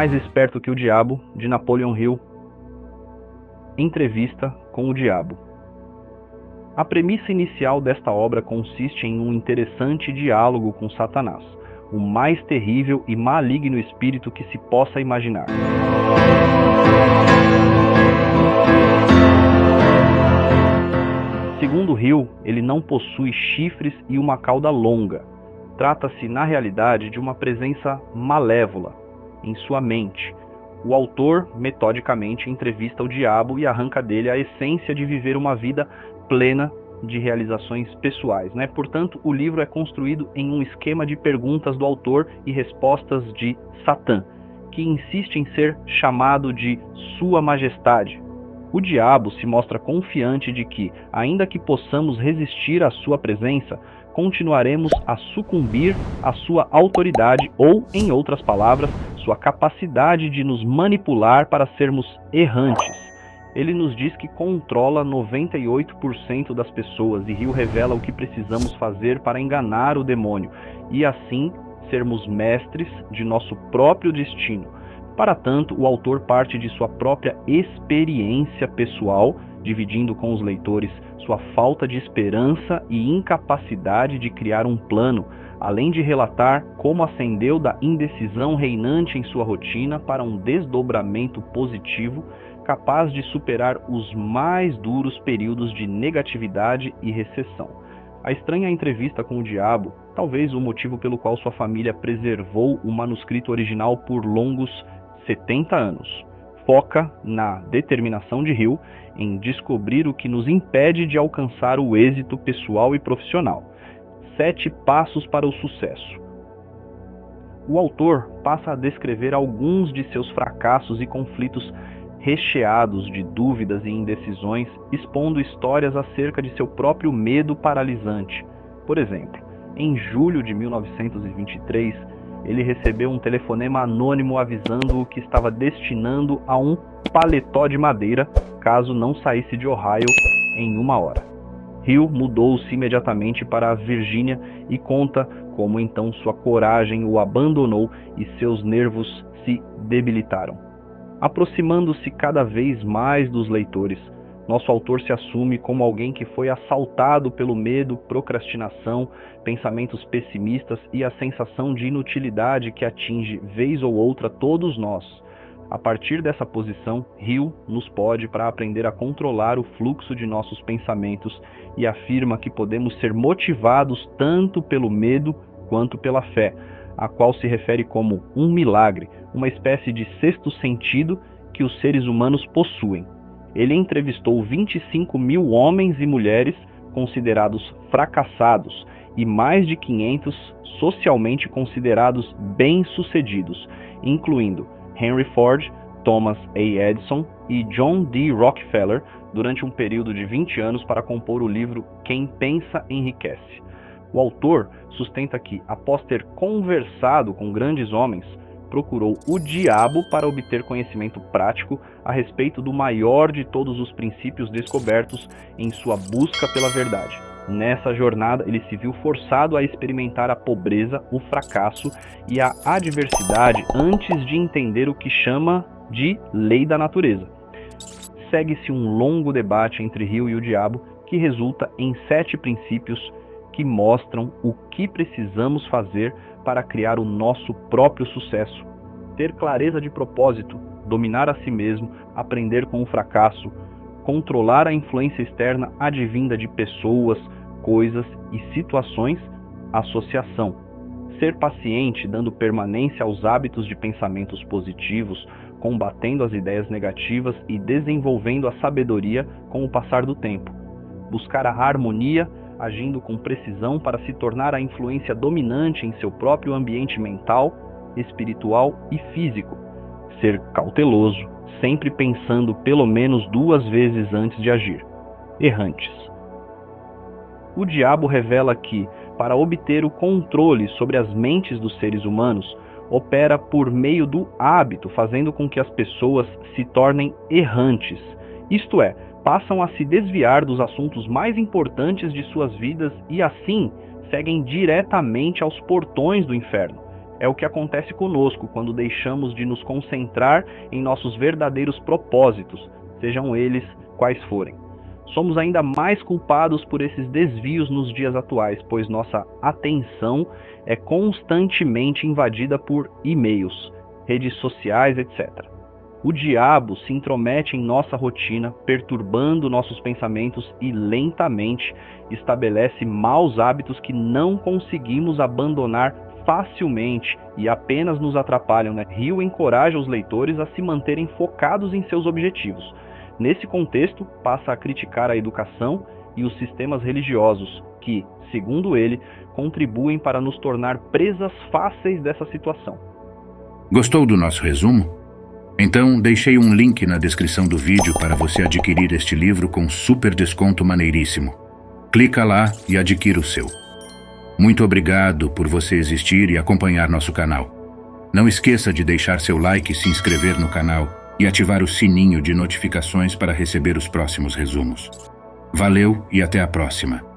Mais Esperto que o Diabo, de Napoleon Hill. Entrevista com o Diabo. A premissa inicial desta obra consiste em um interessante diálogo com Satanás, o mais terrível e maligno espírito que se possa imaginar. Segundo Hill, ele não possui chifres e uma cauda longa. Trata-se, na realidade, de uma presença malévola em sua mente. O autor, metodicamente, entrevista o diabo e arranca dele a essência de viver uma vida plena de realizações pessoais, né? Portanto, o livro é construído em um esquema de perguntas do autor e respostas de Satã, que insiste em ser chamado de Sua Majestade. O diabo se mostra confiante de que, ainda que possamos resistir à sua presença, continuaremos a sucumbir à sua autoridade ou, em outras palavras, sua capacidade de nos manipular para sermos errantes. Ele nos diz que controla 98% das pessoas e Hill revela o que precisamos fazer para enganar o demônio e, assim, sermos mestres de nosso próprio destino. Para tanto, o autor parte de sua própria experiência pessoal, dividindo com os leitores sua falta de esperança e incapacidade de criar um plano, além de relatar como ascendeu da indecisão reinante em sua rotina para um desdobramento positivo, capaz de superar os mais duros períodos de negatividade e recessão. A estranha entrevista com o diabo, talvez o motivo pelo qual sua família preservou o manuscrito original por longos 70 anos, foca na determinação de Hill em descobrir o que nos impede de alcançar o êxito pessoal e profissional. 7 passos para o sucesso. O autor passa a descrever alguns de seus fracassos e conflitos recheados de dúvidas e indecisões, expondo histórias acerca de seu próprio medo paralisante. Por exemplo, em julho de 1923, ele recebeu um telefonema anônimo avisando-o que estava destinando a um paletó de madeira caso não saísse de Ohio em 1 hora. Hill mudou-se imediatamente para a Virgínia e conta como então sua coragem o abandonou e seus nervos se debilitaram. Aproximando-se cada vez mais dos leitores, nosso autor se assume como alguém que foi assaltado pelo medo, procrastinação, pensamentos pessimistas e a sensação de inutilidade que atinge, vez ou outra, todos nós. A partir dessa posição, Hill nos pode para aprender a controlar o fluxo de nossos pensamentos e afirma que podemos ser motivados tanto pelo medo quanto pela fé, a qual se refere como um milagre, uma espécie de sexto sentido que os seres humanos possuem. Ele entrevistou 25 mil homens e mulheres considerados fracassados e mais de 500 socialmente considerados bem-sucedidos, incluindo Henry Ford, Thomas A. Edison e John D. Rockefeller, durante um período de 20 anos para compor o livro Quem Pensa Enriquece. O autor sustenta que, após ter conversado com grandes homens, procurou o diabo para obter conhecimento prático a respeito do maior de todos os princípios descobertos em sua busca pela verdade. Nessa jornada, ele se viu forçado a experimentar a pobreza, o fracasso e a adversidade antes de entender o que chama de lei da natureza. Segue-se um longo debate entre Hill e o diabo que resulta em 7 princípios que mostram o que precisamos fazer para criar o nosso próprio sucesso. Ter clareza de propósito, dominar a si mesmo, aprender com o fracasso, controlar a influência externa advinda de pessoas, coisas e situações, associação. Ser paciente, dando permanência aos hábitos de pensamentos positivos, combatendo as ideias negativas e desenvolvendo a sabedoria com o passar do tempo. Buscar a harmonia, agindo com precisão para se tornar a influência dominante em seu próprio ambiente mental, espiritual e físico. Ser cauteloso, sempre pensando pelo menos 2 vezes antes de agir. Errantes. O diabo revela que, para obter o controle sobre as mentes dos seres humanos, opera por meio do hábito, fazendo com que as pessoas se tornem errantes, isto é, passam a se desviar dos assuntos mais importantes de suas vidas e, assim, seguem diretamente aos portões do inferno. é o que acontece conosco quando deixamos de nos concentrar em nossos verdadeiros propósitos, sejam eles quais forem. Somos ainda mais culpados por esses desvios nos dias atuais, pois nossa atenção é constantemente invadida por e-mails, redes sociais, etc. O diabo se intromete em nossa rotina, perturbando nossos pensamentos e lentamente estabelece maus hábitos que não conseguimos abandonar facilmente e apenas nos atrapalham, né? Hill encoraja os leitores a se manterem focados em seus objetivos. Nesse contexto, passa a criticar a educação e os sistemas religiosos que, segundo ele, contribuem para nos tornar presas fáceis dessa situação. Gostou do nosso resumo? Então, deixei um link na descrição do vídeo para você adquirir este livro com super desconto maneiríssimo. Clica lá e adquira o seu. Muito obrigado por você existir e acompanhar nosso canal. Não esqueça de deixar seu like, se inscrever no canal e ativar o sininho de notificações para receber os próximos resumos. Valeu e até a próxima!